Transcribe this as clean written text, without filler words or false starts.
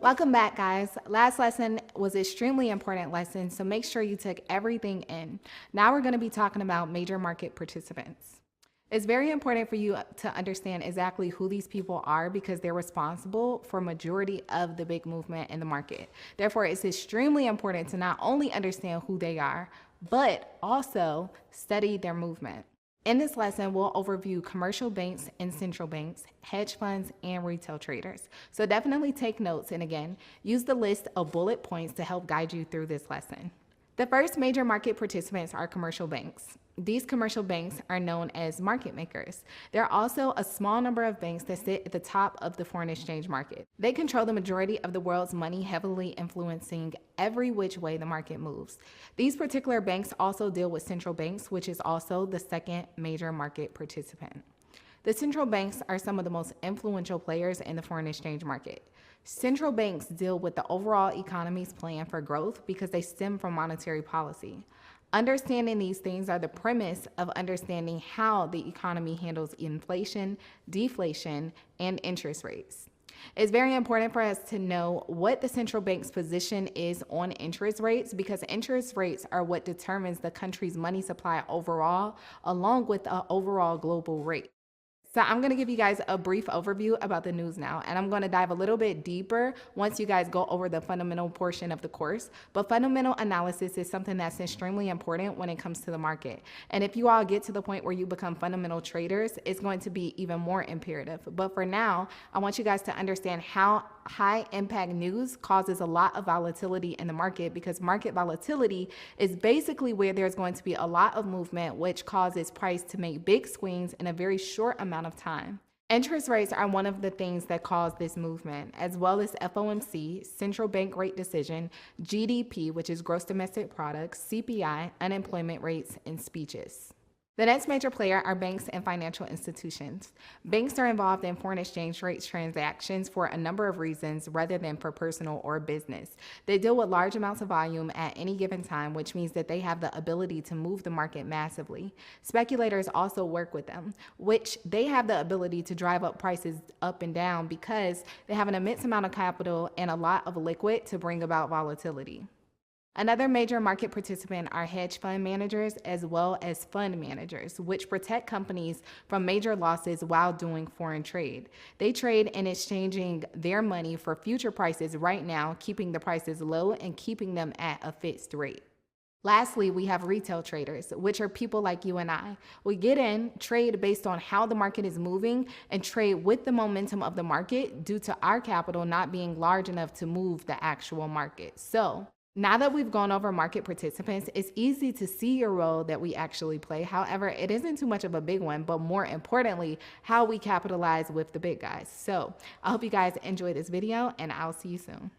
Welcome back, guys. Last lesson was an extremely important lesson, so make sure you took everything in. Now we're going to be talking about major market participants. It's very important for you to understand exactly who these people are because they're responsible for majority of the big movement in the market. Therefore, it's extremely important to not only understand who they are, but also study their movement. In this lesson, we'll overview commercial banks and central banks, hedge funds, and retail traders. So definitely take notes, and again, use the list of bullet points to help guide you through this lesson. The first major market participants are commercial banks. These commercial banks are known as market makers. There are also a small number of banks that sit at the top of the foreign exchange market. They control the majority of the world's money, heavily influencing every which way the market moves. These particular banks also deal with central banks, which is also the second major market participant. The central banks are some of the most influential players in the foreign exchange market. Central banks deal with the overall economy's plan for growth because they stem from monetary policy. Understanding these things are the premise of understanding how the economy handles inflation, deflation, and interest rates. It's very important for us to know what the central bank's position is on interest rates because interest rates are what determines the country's money supply overall, along with the overall global rate. So I'm going to give you guys a brief overview about the news now, and I'm going to dive a little bit deeper once you guys go over the fundamental portion of the course. But fundamental analysis is something that's extremely important when it comes to the market. And if you all get to the point where you become fundamental traders, it's going to be even more imperative. But for now, I want you guys to understand how high impact news causes a lot of volatility in the market because market volatility is basically where there's going to be a lot of movement, which causes price to make big swings in a very short amount of time. Interest rates are one of the things that cause this movement, as well as FOMC, central bank rate decision, GDP, which is gross domestic product, CPI, unemployment rates, and speeches. The next major player are banks and financial institutions. Banks are involved in foreign exchange rates transactions for a number of reasons rather than for personal or business. They deal with large amounts of volume at any given time, which means that they have the ability to move the market massively. Speculators also work with them, which they have the ability to drive up prices up and down because they have an immense amount of capital and a lot of liquid to bring about volatility. Another major market participant are hedge fund managers as well as fund managers, which protect companies from major losses while doing foreign trade. They trade in exchanging their money for future prices right now, keeping the prices low and keeping them at a fixed rate. Lastly, we have retail traders, which are people like you and I. We get in, trade based on how the market is moving, and trade with the momentum of the market due to our capital not being large enough to move the actual market. So, now that we've gone over market participants, it's easy to see your role that we actually play. However, it isn't too much of a big one, but more importantly, how we capitalize with the big guys. So I hope you guys enjoyed this video, and I'll see you soon.